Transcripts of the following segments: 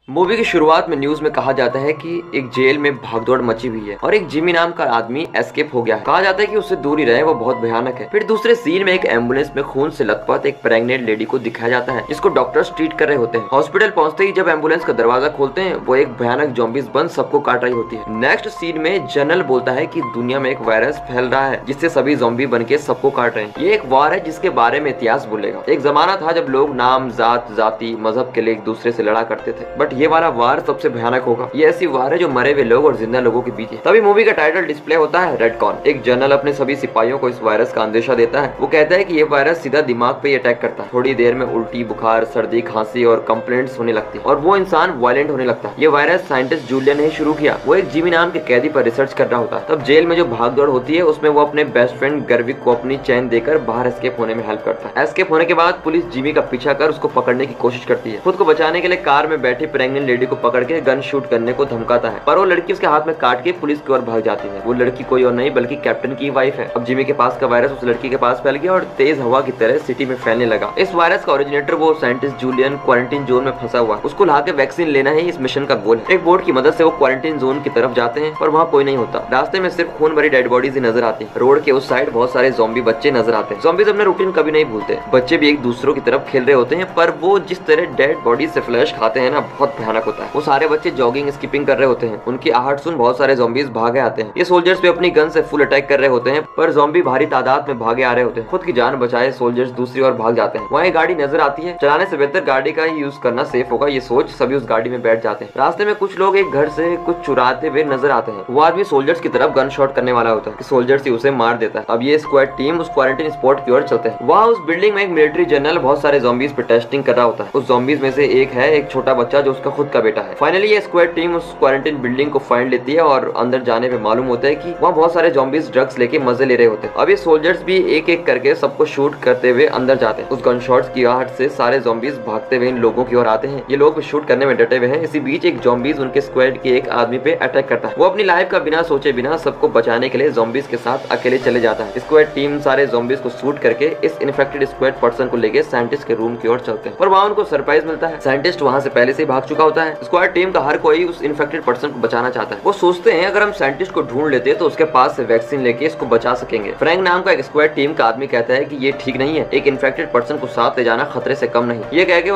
Movie की शुरुआत में न्यूज में कहा जाता है कि एक जेल में भागदौड़ मची हुई है और एक जिमी नाम का आदमी एस्केप हो गया है। कहा जाता है कि उससे दूर ही रहे, वो बहुत भयानक है। फिर दूसरे सीन में एक एम्बुलेंस में खून से लथपथ एक प्रेग्नेंट लेडी को दिखाया जाता है जिसको डॉक्टर्स ट्रीट कर रहे होते हैं। हॉस्पिटल पहुंचते ही जब एम्बुलेंस का दरवाजा खोलते हैं वो एक भयानक ज़ॉम्बीज बन सबको काट रही होती है। नेक्स्ट सीन में जनरल बोलता है कि दुनिया में एक वायरस फैल रहा है जिससे सभी ज़ॉम्बी बन के सबको काट रहे हैं। ये एक वार है जिसके बारे में इतिहास बोलेगा। एक जमाना था जब लोग नाम, जात, जाति, मजहब के लिए एक दूसरे से लड़ा करते थे, बट ये वाला वार सबसे भयानक होगा। ये ऐसी वार है जो मरे हुए लोग और जिंदा लोगों के बीच है। तभी मूवी का टाइटल डिस्प्ले होता है रेड कॉर्न। एक जनरल अपने सभी सिपाहियों को इस वायरस का अंदेशा देता है। वो कहता है कि ये वायरस सीधा दिमाग पे अटैक करता है। थोड़ी देर में उल्टी, बुखार, सर्दी, खांसी और कंप्लेंट्स होने लगती है और वो इंसान वायलेंट होने लगता है। ये वायरस साइंटिस्ट जूलियन ने शुरू किया। वो एक जिमी नाम के कैदी पर रिसर्च कर रहा होता है। तब जेल में जो भागदौड़ होती है उसमें वो अपने बेस्ट फ्रेंड गर्विक को अपनी चैन देकर बाहर एस्केप होने में हेल्प करता है। एस्केप होने के बाद पुलिस जिमी का पीछा कर उसको पकड़ने की कोशिश करती है। खुद को बचाने के लिए कार में बैठी प्रेग्नेंट लेडी को पकड़ के गन शूट करने को धमकाता है, पर वो लड़की उसके हाथ में काट के पुलिस की ओर भाग जाती है। वो लड़की कोई और नहीं बल्कि कैप्टन की वाइफ है। अब जिमी के पास का वायरस उस लड़की के पास फैल गया और तेज हवा की तरह सिटी में फैलने लगा। इस वायरस का ओरिजिनेटर वो साइंटिस्ट जूलियन क्वारंटीन जोन में फंसा हुआ। उसको लाके वैक्सीन लेना ही इस मिशन का गोल है। एक बोट की मदद से वो क्वारंटीन जोन की तरफ जाते हैं पर वहाँ कोई नहीं होता। रास्ते में सिर्फ खून भरी डेड बॉडीज ही नजर आती है। रोड के उस साइड बहुत सारे ज़ॉम्बी बच्चे नजर आते हैं। ज़ॉम्बीज अपने रूटीन कभी नहीं भूलते। बच्चे भी एक दूसरों की तरफ खेल रहे होते हैं, पर वो जिस तरह डेड बॉडी से फ्लैश खाते हैं ना, बहुत भयानक होता है। वो सारे बच्चे जॉगिंग, स्किपिंग कर रहे होते हैं। उनकी आहट सुन बहुत सारे ज़ॉम्बीज भागे आते हैं। ये सोल्जर्स भी अपनी गन से फुल अटैक कर रहे होते हैं, पर ज़ॉम्बी भारी तादाद में भागे आ रहे होते हैं। खुद की जान बचाए सोल्जर्स दूसरी ओर भाग जाते हैं। वहाँ एक गाड़ी नजर आती है। चलाने से बेहतर गाड़ी का ही यूज करना सेफ होगा, ये सोच सभी उस गाड़ी में बैठ जाते हैं। रास्ते में कुछ लोग एक घर से कुछ चुराते हुए नजर आते हैं। वो आदमी सोल्जर्स की तरफ गन शॉट करने वाला होता है। सोल्जर्स ही उसे मार देता है। अब ये स्क्वाड टीम उस क्वारंटीन स्पॉट की ओर चलते हैं। वहाँ उस बिल्डिंग में एक मिलिट्री जनरल बहुत सारे ज़ॉम्बीज पे टेस्टिंग कर रहा होता है। उस ज़ॉम्बीज में से एक है एक छोटा बच्चा जो उसका खुद का बेटा है। फाइनली ये स्क्वाड टीम उस क्वारंटीन बिल्डिंग को फाइंड लेती है और अंदर जाने पे मालूम होता है कि वहाँ बहुत सारे ज़ॉम्बीज ड्रग्स लेके मजे ले रहे होते हैं। अब ये सोल्जर्स भी एक एक करके सबको शूट करते हुए अंदर जाते हैं। उस गन शॉट्स की आहट से सारे ज़ॉम्बीज भागते हुए इन लोगों की ओर आते हैं। ये लोग शूट करने में डटे हुए हैं। इसी बीच एक ज़ॉम्बीज उनके स्क्वाड के एक आदमी पे अटैक करता है। वो अपनी लाइफ का बिना सोचे बिना सबको बचाने के लिए ज़ॉम्बीज के साथ अकेले चले जाता है। स्क्वाड टीम सारे ज़ॉम्बीज को शूट करके इस इन्फेक्टेड स्क्वाड पर्सन को लेके साइंटिस्ट के रूम की ओर चलते हैं, पर वहाँ उनको सरप्राइज मिलता है। साइंटिस्ट वहाँ से पहले से भाग चुका होता है। स्क्वाड टीम का हर कोई उस इन्फेक्टेड पर्सन को बचाना चाहता है। वो सोचते हैं अगर हम साइंटिस्ट को ढूंढ लेते तो उसके पास से वैक्सीन लेके इसको बचा सकेंगे। फ्रैंक नाम का एक स्क्वाड टीम का आदमी कहता है कि ये ठीक नहीं है, एक इन्फेक्टेड पर्सन को साथ ले जाना खतरे से कम नहीं। ये कह के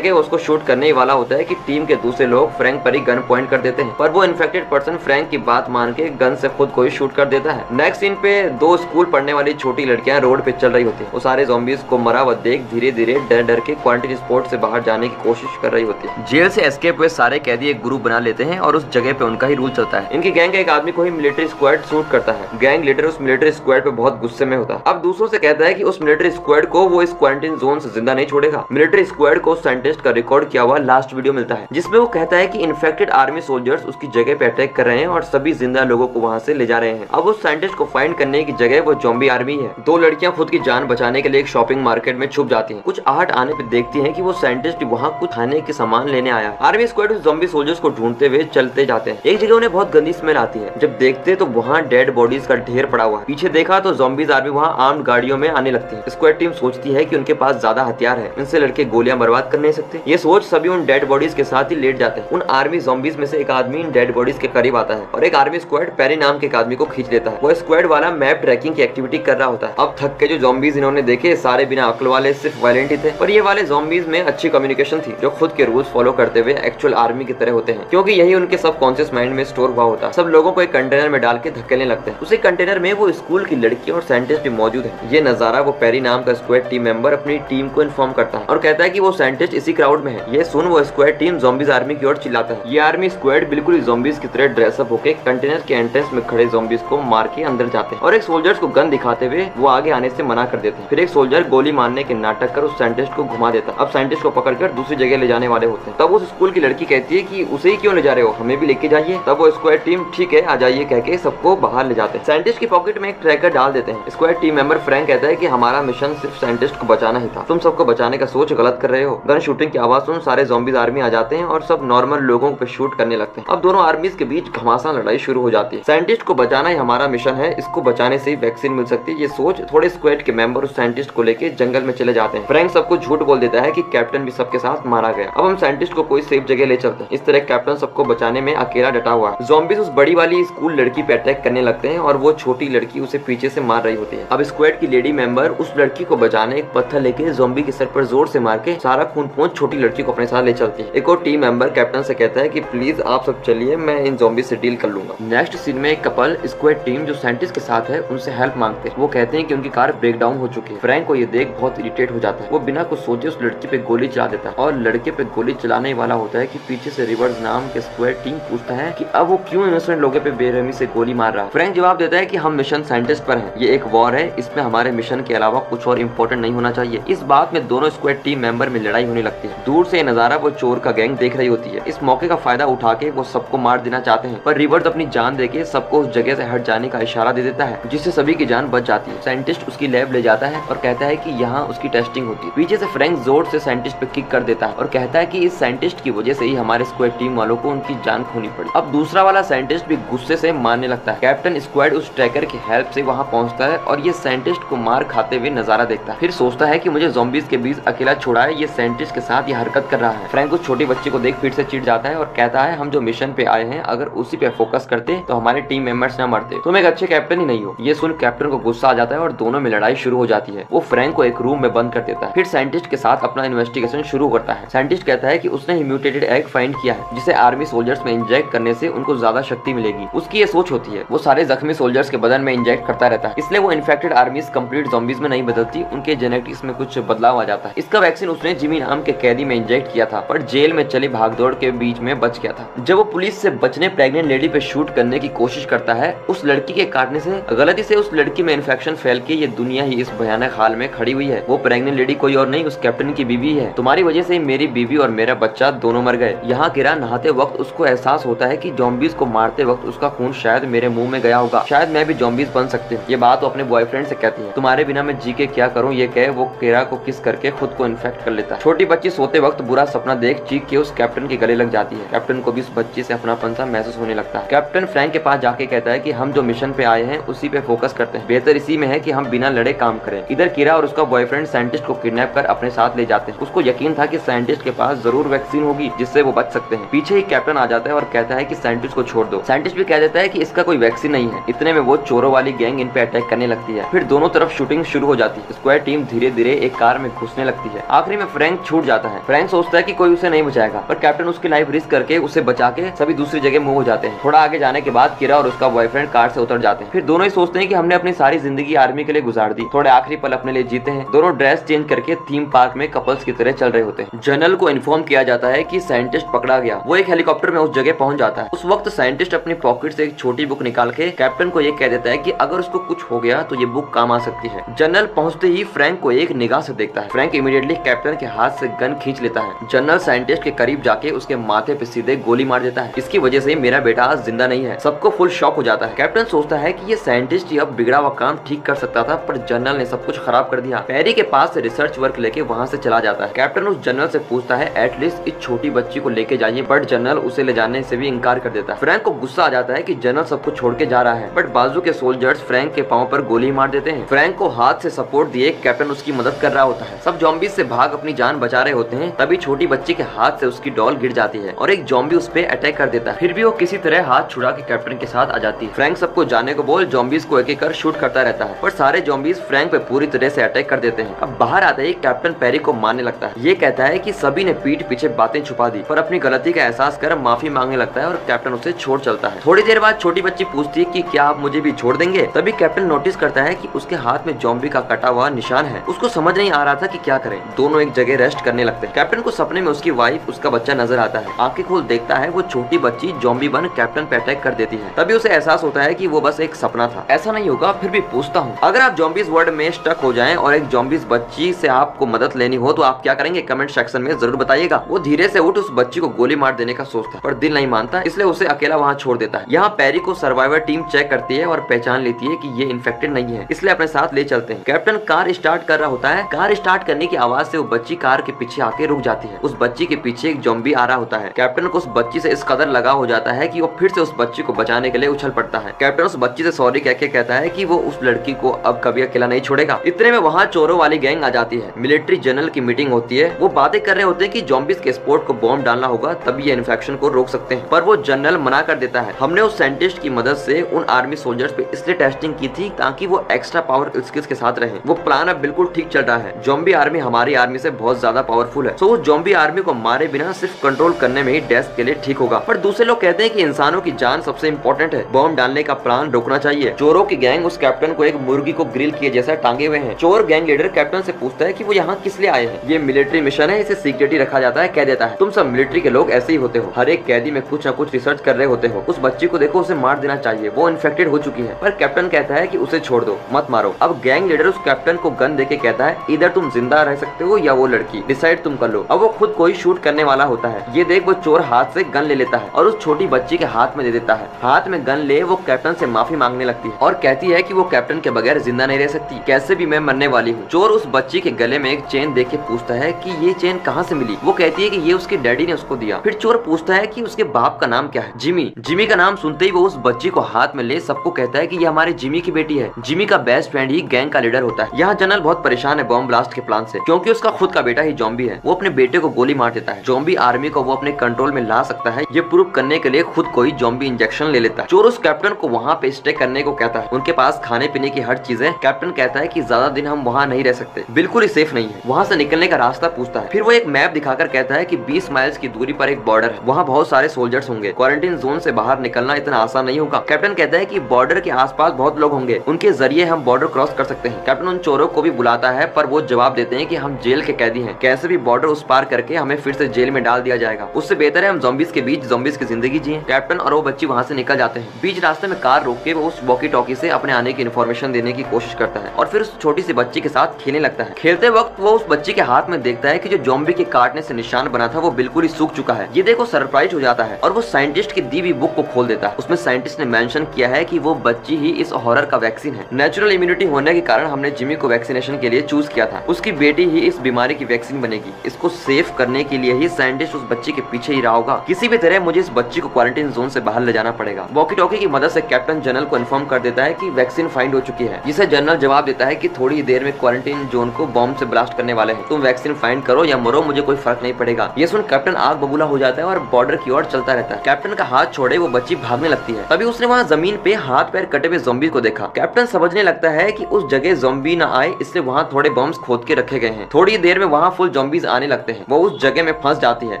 वो उसको शूट करने वाला होता है कि टीम के दूसरे लोग फ्रैंक पर ही गन पॉइंट कर देते हैं, पर वो इन्फेक्टेड पर्सन फ्रैंक की बात मान के गन से खुद को ही शूट कर देता है। नेक्स्ट सीन पे दो स्कूल पढ़ने वाली छोटी लड़कियां रोड पे चल रही होती है। वो सारे ज़ॉम्बीज को मरा हुआ देख धीरे धीरे डर डर के क्वारंटीन स्पॉट से बाहर जाने की कोशिश कर रही होती है। जेल से एस्केप हुए सारे कैदी एक ग्रुप बना लेते हैं और उस जगह पे उनका ही रूल चलता है। इनकी गैंग का एक आदमी को ही मिलिट्री स्क्वाड शूट करता है। गैंग लीडर उस मिलिट्री स्क्वाड पे बहुत गुस्से में होता है। अब दूसरों से कहता है कि उस मिलिट्री स्क्वाड को वो इस क्वारंटीन जोन से जिंदा नहीं छोड़ेगा। मिलिट्री स्क्वाड को साइंटिस्ट का रिकॉर्ड किया हुआ लास्ट वीडियो मिलता है जिसमें वो कहता है कि इन्फेक्टेड आर्मी सोल्जर्स उसकी जगह पे अटैक कर रहे हैं और सभी जिंदा लोगों को वहाँ से ले जा रहे हैं। अब उस साइंटिस्ट को फाइंड करने की जगह वो ज़ॉम्बी आर्मी है। दो लड़कियां खुद की जान बचाने के लिए एक शॉपिंग मार्केट में छुप जाती हैं। कुछ आहट आने पे देखती हैं कि वो साइंटिस्ट वहाँ कुछ खाने के सामान लेने आया। आर्मी स्क्वाड उस ज़ॉम्बी सोल्जर्स को ढूंढते हुए चलते जाते हैं। एक जगह उन्हें बहुत गंदी स्मेल आती है। जब देखते तो वहाँ डेड बॉडीज का ढेर पड़ा हुआ है। पीछे देखा तो ज़ॉम्बीज आर्मी वहाँ आर्म्ड गाड़ियों में आने लगती है। स्क्वाड टीम सोचती है कि उनके पास ज्यादा हथियार है, इनसे लड़के गोलियां बर्बाद कर नहीं सकते। ये सोच सभी उन डेड बॉडीज के साथ ही लेट जाते हैं। उन आर्मी ज़ॉम्बीज में से एक आदमी इन डेड बॉडीज के करीब आता है और एक आर्मी स्क्वाड पेरी नाम के एक आदमी को खींच लेता है। वो स्क्वाड वाला मैप ट्रैकिंग की एक्टिविटी कर रहा होता है। अब थक के जो ज़ॉम्बीज इन्होंने देखे सारे बिना अक्ल वाले, सिर्फ वायलेंट ही थे, पर ये वाले ज़ॉम्बीज में अच्छी कम्युनिकेशन थी जो खुद के रूल्स फॉलो करते हुए एक्चुअल आर्मी की तरह होते हैं, क्योंकि यही उनके सबकॉन्शियस माइंड में स्टोर हुआ होता है। सब लोगों को एक कंटेनर में डाल के धकेलने लगते हैं। उसी कंटेनर में वो स्कूल की लड़की और साइंटिस्ट भी मौजूद है। ये नजारा वो पेरी नाम का स्क्वाड टीम मेंबर अपनी टीम को इन्फॉर्म करता है और कहता है कि वो साइंटिस्ट इसी क्राउड में है। ये सुन वो स्क्वाड टीम ज़ॉम्बीज आर्मी की ओर चिल्लाता है। ये आर्मी स्क्वाड बिल्कुल ज़ॉम्बीज की तरह ड्रेसअप होकर कंटेनर के एंट्रेंस में खड़े ज़ॉम्बीज को मार के अंदर जाते हैं और एक सोल्जर्स को गन दिखाते हुए वो आगे आने से मना कर देते हैं। फिर एक सोल्जर गोली मारने के नाटक कर उस साइंटिस्ट को घुमा देता है। अब साइंटिस्ट को पकड़कर दूसरी जगह ले जाने वाले होते हैं। तब उस स्कूल की लड़की कहती है कि उसे ही क्यों ले जा रहे हो, हमें भी लेके जाइए। तब वो स्क्वाड टीम ठीक है आ जाइए कह के सबको बाहर ले जाते हैं। साइंटिस्ट की पॉकेट में एक ट्रैकर डाल देते हैं। स्क्वाड टीम मेंबर फ्रैंक कहता है कि हमारा मिशन सिर्फ साइंटिस्ट को बचाना ही था, तुम सबको बचाने का सोच गलत कर रहे हो। गन शूटिंग की आवाज सुन सारे ज़ॉम्बीज आर्मी आ जाते हैं और सब नॉर्मल लोगों पे शूट करने लगते हैं। अब दोनों आर्मीज के बीच घमासान लड़ाई शुरू हो जाती है। साइंटिस्ट को बचाना ही हमारा मिशन है, इसको बचाने से ही वैक्सीन मिल सकती है। ये सोच थोड़े स्क्वाड के मेंबर उस साइंटिस्ट को लेके जंगल में चले जाते हैं। फ्रैंक सबको झूठ बोल देता है कि कैप्टन भी सबके साथ मारा गया। अब हम साइंटिस्ट को कोई सेफ जगह ले चलते हैं। इस तरह कैप्टन सबको बचाने में अकेला डटा हुआ है। ज़ॉम्बीज़ उस बड़ी वाली स्कूल लड़की पे अटैक करने लगते हैं और वो छोटी लड़की उसे पीछे से मार रही होती है। अब स्क्वाड की लेडी मेंबर उस लड़की को बचाने एक पत्थर लेके ज़ॉम्बी के सर पर जोर से मार के सारा खून पहुंच छोटी लड़की को अपने साथ ले चलती है। एक और टीम मेंबर कैप्टन से कहता है कि प्लीज आप सब चलिए, मैं इन ज़ॉम्बी से डील कर लूंगा। नेक्स्ट सीन में एक कपल स्क्वाड टीम जो साइंटिस्ट के साथ है उनसे हेल्प मांगते हैं। वो कहते हैं कि उनकी कार ब्रेक डाउन हो चुकी है। फ्रैंक को ये देख बहुत इरिटेट हो जाता है। वो बिना कुछ सोचे उस लड़की पे गोली चला देता है और लड़के पे गोली चलाने वाला होता है कि पीछे से रिवर्स नाम के स्क्वाड टीम पूछता है कि अब वो क्यों इनोसेंट लोगों पे बेरहमी से गोली मार रहा है। फ्रैंक जवाब देता है कि हम मिशन साइंटिस्ट पर हैं, ये एक वॉर है, इसमें हमारे मिशन के अलावा कुछ और इम्पोर्टेंट नहीं होना चाहिए। इस बात में दोनों स्क्वाड टीम मेंबर में लड़ाई होने लगती है। दूर से नजारा वो चोर का गैंग देख रही होती है। इस मौके का फायदा उठा के वो सबको मार देना चाहते हैं, पर रिवर्स अपनी जान देके सबको उस जगह से हट जाने का इशारा दे देता है, जिससे सभी की जान बच जाती है। साइंटिस्ट उसकी लैब ले जाता है और कहता है कि यहाँ उसकी टेस्टिंग होती है। पीछे से फ्रैंक जोर से साइंटिस्ट पे किक कर देता है और कहता है कि इस साइंटिस्ट की वजह से ही हमारे स्क्वाड टीम वालों को उनकी जान खोनी पड़ी। अब दूसरा वाला साइंटिस्ट भी गुस्से से मारने लगता है। कैप्टन स्क्वाड उस ट्रैकर की हेल्प से वहाँ पहुँचता है और ये साइंटिस्ट को मार खाते हुए नजारा देखता है। फिर सोचता है कि मुझे ज़ॉम्बीज़ के बीच अकेला छोड़ा है, ये साइंटिस्ट के साथ ये हरकत कर रहा है। फ्रैंक उस छोटे बच्चे को देख फिर से चिढ़ जाता है और कहता है हम जो मिशन पे आए हैं अगर उसी पे फोकस करते तो हमारे टीम मेंबर्स न मरते। तुम एक अच्छे कैप्टन ही नहीं हो। ये सुन कैप्टन को गुस्सा आ जाता है और दोनों में लड़ाई शुरू हो जाती है। वो फ्रैंक को एक रूम में बंद कर देता है, फिर साइंटिस्ट के साथ अपना इन्वेस्टिगेशन शुरू करता है। साइंटिस्ट कहता है कि उसने म्यूटेटेड एग फाइंड किया है जिसे आर्मी सोल्जर्स में इंजेक्ट करने से उनको ज्यादा शक्ति मिलेगी। उसकी ये सोच होती है। वो सारे जख्मी सोल्जर्स के बदन में इंजेक्ट करता रहता है, इसलिए वो इन्फेक्टेड आर्मीज कंप्लीट ज़ॉम्बीज़ में नहीं बदलती, उनके जेनेटिक्स में कुछ बदलाव आ जाता है। इसका वैक्सीन उसने जिमी नाम के कैदी में इंजेक्ट किया था, पर जेल में चली भागदौड़ के बीच में बच गया था। जब वो पुलिस से बचने प्रेग्नेंट लेडी पे शूट करने की कोशिश करता है, उस लड़की के काटने से गलती से उस लड़की में इन्फेक्शन फैल के ये दुनिया ही इस भयानक हाल में खड़ी हुई है। वो प्रेग्नेंट लेडी कोई और नहीं, उस कैप्टन की बीवी है। तुम्हारी वजह से मेरी बीवी और मेरा बच्चा दोनों मर गए। यहाँ किरा नहाते वक्त उसको एहसास होता है कि ज़ॉम्बीज़ को मारते वक्त उसका खून शायद मेरे मुंह में गया होगा, शायद मैं भी ज़ॉम्बीज़ बन सकती हूँ। ये बात वो अपने बॉयफ्रेंड से कहती है। तुम्हारे बिना मैं जी के क्या करूँ, ये कहे वो किरा को किस करके खुद को इन्फेक्ट कर लेता है। छोटी बच्ची सोते वक्त बुरा सपना देख चीख के उस कैप्टन के गले लग जाती है। कैप्टन को भी उस बच्ची से अपनापन सा महसूस होने लगता है। कैप्टन फ्रैंक के पास जाके कहता है कि हम जो मिशन पे आए हैं उसी पे फोकस करते हैं, बेहतर इसी में है कि हम बिना लड़े काम करें। इधर किरा और उसका बॉयफ्रेंड साइंटिस्ट को किडनैप कर अपने साथ ले जाते हैं। उसको यकीन था कि साइंटिस्ट के पास जरूर वैक्सीन होगी जिससे वो बच सकते हैं। पीछे ही कैप्टन आ जाता है और कहता है कि साइंटिस्ट को छोड़ दो। साइंटिस्ट भी कह देता है कि इसका कोई वैक्सीन नहीं है। इतने में वो चोरों वाली गैंग इन पे अटैक करने लगती है। फिर दोनों तरफ शूटिंग शुरू हो जाती है। स्क्वाड टीम धीरे धीरे एक कार में घुसने लगती है। आखिरी में फ्रैंक छूट जाता है। फ्रैंक सोचता है कि कोई उसे नहीं बचाएगा, पर कैप्टन उसकी लाइफ रिस्क करके उसे बचा के सभी दूसरी जगह मूव हो जाते हैं। थोड़ा आगे जाने के बाद किरा और उसका बॉयफ्रेंड कार से उतर जाते हैं। फिर दोनों ही सोचते हैं कि हमने अपनी सारी जिंदगी आर्मी के लिए गुजार दी, थोड़े आखिरी पल अपने लिए जीते हैं। दोनों ड्रेस चेंज करके थीम पार्क में कपल्स की तरह चल रहे होते हैं। जनरल को इन्फॉर्म किया जाता है कि साइंटिस्ट पकड़ा गया। वो एक हेलीकॉप्टर में उस जगह पहुंच जाता है। उस वक्त साइंटिस्ट अपनी पॉकेट से एक छोटी बुक निकाल के कैप्टन को ये कह देता है कि अगर उसको कुछ हो गया तो ये बुक काम आ सकती है। जनरल पहुंचते ही फ्रैंक को एक निगाह से देखता है। फ्रैंक इमीडिएटली कैप्टन के हाथ से गन खींच लेता है। जनरल साइंटिस्ट के करीब जाके उसके माथे पे सीधे गोली मार देता है। इसकी वजह से मेरा बेटा आज जिंदा नहीं है। सबको फुल शॉक हो जाता है। कैप्टन सोचता है कि ये साइंटिस्ट ही अब बिगड़ा हुआ काम ठीक कर सकता था, पर जनरल ने सब कुछ खराब कर दिया। पैरी के पास से रिसर्च वर्क लेके वहाँ से चला जाता है। कैप्टन उस जनरल से पूछता है एटलीस्ट इस छोटी बच्ची को लेके जाइए, बट जनरल उसे ले जाने से भी इंकार कर देता है। फ्रैंक को गुस्सा आ जाता है कि जनरल सबको छोड़ के जा रहा है, बट बाजू के सोल्जर्स फ्रैंक के पांव पर गोली मार देते हैं। फ्रैंक को हाथ से सपोर्ट दिए कैप्टन उसकी मदद कर रहा होता है। सब ज़ॉम्बीज़ से भाग अपनी जान बचा रहे होते हैं, तभी छोटी बच्ची के हाथ से उसकी डॉल गिर जाती है और एक ज़ॉम्बी उस पे अटैक कर देता है। फिर भी वो किसी तरह हाथ छुड़ा के कैप्टन के साथ आ जाती है। फ्रैंक सबको जाने को बोल ज़ॉम्बीज़ को एक एक कर शूट करता रहता है, पर सारे ज़ॉम्बीज़ फ्रैंक पे पूरी तरह से अटैक कर देते हैं। अब बाहर आते ही कैप्टन पैरी को मारने लगता है। ये कहता है कि सभी ने पीठ पीछे बातें छुपा दी, पर अपनी गलती का एहसास कर माफी मांगने लगता है और कैप्टन उसे छोड़ चलता है। थोड़ी देर बाद छोटी बच्ची पूछती है कि क्या आप मुझे भी छोड़ देंगे। तभी कैप्टन नोटिस करता है कि उसके हाथ में ज़ॉम्बी का कटा हुआ निशान है। उसको समझ नहीं आ रहा था कि क्या करें। दोनों एक जगह रेस्ट करने लगते हैं। कैप्टन को सपने में उसकी वाइफ उसका बच्चा नजर आता है। आंखें खोल देखता है वो छोटी बच्ची ज़ॉम्बी बन कैप्टन पे अटैक कर देती है। तभी उसे एहसास होता है कि वो बस एक सपना था, ऐसा नहीं होगा। फिर भी पूछता हूँ, अगर आप ज़ॉम्बीज़ वर्ल्ड में स्टक हो जाएं और एक ज़ॉम्बीज़ बच्ची से आपको मदद लेनी हो तो आप क्या करेंगे? कमेंट सेक्शन में जरूर बताइएगा। वो धीरे से उठ उस बच्ची को गोली मार देने का सोचता है, पर दिल नहीं मानता, इसलिए उसे अकेला वहाँ छोड़ देता है। यहाँ पैरी को सर्वाइवर टीम चेक करती है और पहचान लेती है कि ये इन्फेक्टेड नहीं है, इसलिए अपने साथ ले चलते हैं। कैप्टन कार स्टार्ट कर रहा होता है। कार स्टार्ट करने की आवाज से वो बच्ची कार के पीछे आके रुक जाती है। उस बच्ची के पीछे एक ज़ॉम्बी आ रहा होता है। कैप्टन को उस बच्ची से इस कदर लगा हो जाता है कि वो फिर से उस बच्ची को बचाने के लिए उछल पड़ता है। कैप्टन उस बच्ची से सॉरी कह के कहता है कि वो उस लड़की को अब कभी अकेला नहीं छोड़ेगा। इतने में वहाँ चोरों वाली गैंग आ जाती है। मिलिट्री जनरल की मीटिंग होती है। वो बातें कर रहे होते हैं कि जॉम्बीज के स्पोर्ट को बॉम्ब डालना होगा, तभी ये इन्फेक्शन को रोक सकते हैं। पर वो जनरल मना कर देता है। हमने उस साइंटिस्ट की मदद से उन आर्मी सोल्जर्स पे इसलिए टेस्टिंग की थी ताकि वो एक्स्ट्रा पावर स्किल्स के साथ रहें। वो प्लान अब बिल्कुल ठीक चल रहा है। जॉम्बी आर्मी हमारी आर्मी से बहुत ज्यादा पावरफुल है, तो उस जॉम्बी आर्मी को मारे बिना सिर्फ कंट्रोल करने में ही डेस्क के लिए ठीक होगा। पर दूसरे लोग कहते हैं कि इंसानों की जान सबसे इंपॉर्टेंट है, बॉम्ब डालने का प्लान रोकना चाहिए। चोरों की गैंग उस कैप्टन को एक मुर्गी को ग्रिल किए जैसा टांगे हुए हैं। चोर गैंग लीडर कैप्टन से पूछता है कि वो यहाँ किस लिए आए हैं। ये मिलिट्री मिशन है, इसे सीक्रेट ही रखा जाता है। कह देता है तुम सब मिलिट्री के लोग ऐसे ही होते हो, हर एक कैदी में कुछ न कुछ रिसर्च कर रहे होते हो। उस बच्ची को देखो, उसे मार देना चाहिए, वो इन्फेक्टेड हो चुकी है। पर कैप्टन कहता है कि उसे छोड़ दो, मत मारो। अब गैंग लीडर उस कैप्टन को गन देके कहता है इधर तुम जिंदा रह सकते हो या वो लड़की, डिसाइड तुम कर लो। अब वो खुद को ही शूट करने वाला होता है। ये देख वो चोर हाथ से गन ले लेता है और उस छोटी बच्ची के हाथ में दे देता है। हाथ में गन ले वो कैप्टन से माफी मांगने लगती है और कहती है कि वो कैप्टन के बगैर जिंदा नहीं रह सकती, कैसे भी मैं मरने वाली हूँ। चोर उस बच्ची के गले में एक चेन देख के पूछता है कि ये चेन कहाँ से मिली। वो कहती है कि ये उसके डैडी ने उसको दिया। फिर चोर पूछता है कि उसके बाप का नाम क्या है। जिमी। जिमी का नाम सुनते ही वो उस बच्ची को हाथ में ले सबको कहता है कि ये हमारे जिमी की बेटी है। जिमी का बेस्ट फ्रेंड ही गैंग का लीडर होता है। यहाँ जनरल बहुत परेशान है बॉम्ब ब्लास्ट के प्लान से, क्योंकि उसका खुद का बेटा ही जॉम्बी है। वो अपने बेटे को गोली मार देता है। जॉम्बी आर्मी को वो अपने कंट्रोल में ला सकता है, ये प्रूव करने के लिए खुद को ही जॉम्बी इंजेक्शन ले लेता है। चोर उस कैप्टन को वहाँ पे स्टे करने को कहता है। उनके पास खाने पीने की हर चीज है। कैप्टन कहता है कि ज्यादा दिन हम वहाँ नहीं रह सकते, बिल्कुल ही सेफ नहीं है। वहाँ से निकलने का रास्ता पूछता है। फिर वो एक मैप दिखाकर कहता है कि 20 माइल्स की दूरी पर एक बॉर्डर है, वहाँ बहुत सारे सोल्जर्स होंगे। क्वारंटीन जोन से बाहर निकलना इतना आसान नहीं होगा। कैप्टन कहता है कि बॉर्डर के आसपास बहुत लोग होंगे, उनके जरिए हम बॉर्डर क्रॉस कर सकते हैं। कैप्टन उन चोरों को भी बुलाता है, पर वो जवाब देते हैं कि हम जेल के कैदी हैं, कैसे भी बॉर्डर उस पार करके हमें फिर से जेल में डाल दिया जाएगा। उससे बेहतर है हम ज़ॉम्बीज़ के बीच ज़ॉम्बीज़ की जिंदगी जिए। कैप्टन और वो बच्ची वहाँ से निकल जाते हैं। बीच रास्ते में कार रोक के वो उस वॉकी टॉकी से अपने आने की इन्फॉर्मेशन देने की कोशिश करता है और फिर उस छोटी सी बच्ची के साथ खेलने लगता है। खेलते वक्त वो उस बच्ची के हाथ में देखता है कि जो जॉम्बी के काटने से निशान बना था वो बिल्कुल ही सूख चुका है। ये देखो सरप्राइज हो जाता है और वो साइंटिस्ट की दी हुई बुक को खोल देता है। उसमें साइंटिस्ट ने मेंशन किया है कि वो बच्ची ही इस हॉरर का वैक्सीन है। नेचुरल इम्यूनिटी होने के कारण हमने जिमी को वैक्सीनेशन के लिए चूज किया था। उसकी बेटी ही इस बीमारी की वैक्सीन बनेगी। इसको सेव करने के लिए ही साइंटिस्ट उस बच्ची के पीछे ही रहा होगा। किसी भी तरह मुझे इस बच्ची को क्वारंटाइन जोन से बाहर ले जाना पड़ेगा। वॉकी टॉकी की मदद से कैप्टन जनरल को इन्फॉर्म कर देता है कि वैक्सीन फाइंड हो चुकी है, जिसे जनरल जवाब देता है कि थोड़ी देर में क्वारंटाइन जोन को बॉम्ब से ब्लास्ट करने वाले हैं, तुम वैक्सीन फाइंड करो या मरो, मुझे कोई फर्क नहीं पड़ेगा। ये सुन कैप्टन आग बबूला हो जाता है और बॉर्डर की ओर चलता रहता है। कैप्टन का हाथ छोड़े वो बच्ची भागने लगती है। तभी उसने वहाँ जमीन पे हाथ पैर कटे हुए ज़ॉम्बी को देखा। कैप्टन समझने लगता है कि उस जगह ज़ॉम्बी न आए, इसलिए वहाँ थोड़े बम्स खोद के रखे गए हैं। थोड़ी देर में वहाँ फुल ज़ॉम्बीज आने लगते हैं। वो उस जगह में फंस जाती है।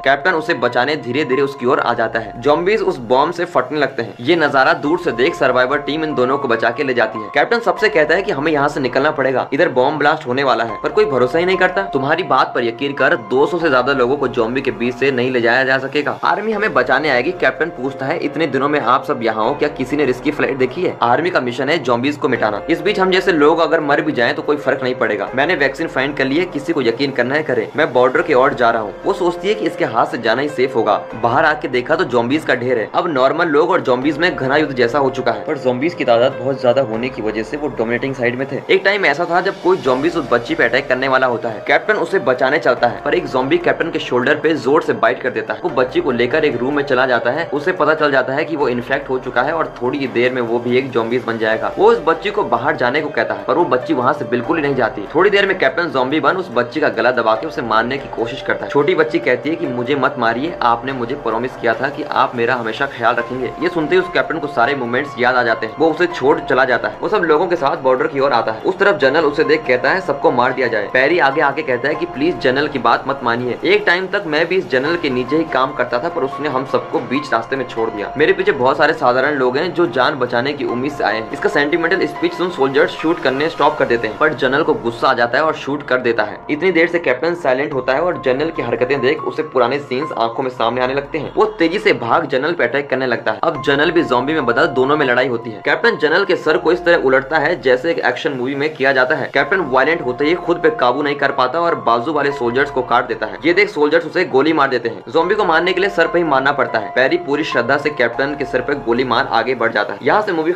कैप्टन उसे बचाने धीरे धीरे उसकी ओर आ जाता है। ज़ॉम्बीज उस बॉम्ब से फटने लगते हैं। ये नजारा दूर से देख सर्वाइवर टीम इन दोनों को बचा के ले जाती है। कैप्टन सबसे कहता है कि हमें यहाँ से निकलना पड़ेगा, इधर बॉम्ब ब्लास्ट होने वाला है। पर कोई भरोसा ही नहीं करता। तुम्हारी बात पर यकीन कर 200 से ज्यादा लोगों को ज़ॉम्बी के बीच से नहीं ले जाया जा सकेगा। आर्मी हमें बचाने आएगी। कैप्टन पूछता है इतने दिनों में आप सब यहाँ हो, क्या किसी ने रिस्की फ्लाइट देखी है? आर्मी का मिशन है ज़ॉम्बीज को मिटाना। इस बीच हम जैसे लोग अगर मर भी जाएं तो कोई फर्क नहीं पड़ेगा। मैंने वैक्सीन फाइंड कर ली है, किसी को यकीन करना है करे। मैं बॉर्डर के ओर जा रहा हूँ। वो सोचती है कि इसके हाथ से जाना ही सेफ होगा। बाहर आके देखा तो ज़ॉम्बीज का ढेर है। अब नॉर्मल लोग और ज़ॉम्बीज में घना युद्ध जैसा हो चुका है, पर ज़ॉम्बीज की तादाद बहुत ज्यादा होने की वजह से वो डोमिनेटिंग साइड में थे। एक टाइम ऐसा था जब कोई ज़ॉम्बीज उस बच्ची पे अटैक करने वाला होता है। कैप्टन उसे बचाने चलता है, पर एक ज़ॉम्बी कैप्टन के शोल्डर पे जोर से बाइट कर देता है। वो बच्ची को लेकर एक रूम में चला जाता है। उसे पता चल जाता है कि वो इन्फेक्ट हो चुका है और थोड़ी देर में वो भी एक ज़ॉम्बीज बन जाएगा। वो उस बच्ची को बाहर जाने को कहता है, पर वो बच्ची वहाँ से बिल्कुल ही नहीं जाती। थोड़ी देर में कैप्टन ज़ॉम्बी बन उस बच्ची का गला दबा के उसे मारने की कोशिश करता है। छोटी बच्ची कहती है कि मुझे मत मारिए, आपने मुझे प्रॉमिस किया था कि आप मेरा हमेशा ख्याल रखेंगे। ये सुनते ही उस कैप्टन को सारे मोमेंट्स याद आ जाते हैं। वो उसे छोड़ चला जाता है। वो सब लोगों के साथ बॉर्डर की ओर आता है। उस तरफ जनरल उसे देख कहता है सबको मार दिया जाए। पैरी आगे आके कहता है कि प्लीज जनरल की बात मत मानिए। एक टाइम तक मैं भी इस जनरल के नीचे ही काम करता था, पर उसने हम सबको बीच रास्ते में छोड़ दिया। मेरे पीछे बहुत सारे साधारण लोग हैं जो जान बचाने की उम्मीद से आए हैं। इसका सेंटिमेंटल स्पीच सुन सोल्जर्स शूट करने स्टॉप कर देते हैं, पर जनरल को गुस्सा आ जाता है और शूट कर देता है। इतनी देर से कैप्टन साइलेंट होता है और जनरल की हरकतें देख उसे पुराने सीन्स आंखों में सामने आने लगते हैं। वो तेजी से भाग जनरल पे अटैक करने लगता है। अब जनरल भी ज़ॉम्बी में बदल दोनों में लड़ाई होती है। कैप्टन जनरल के सर को इस तरह उलटता है जैसे एक एक्शन मूवी में किया जाता है। कैप्टन वायलेंट होते ही खुद पे काबू नहीं कर पाता और बाजू वाले सोल्जर्स को काट देता है। ये देख सोल्जर्स उसे गोली मार देते हैं। ज़ॉम्बी को मारने के लिए सर पे ही मारना पड़ता है। पैरी पूरी श्रद्धा से कैप्टन के सर पे गोली मार आगे बढ़ जाता है। यहाँ से मूवी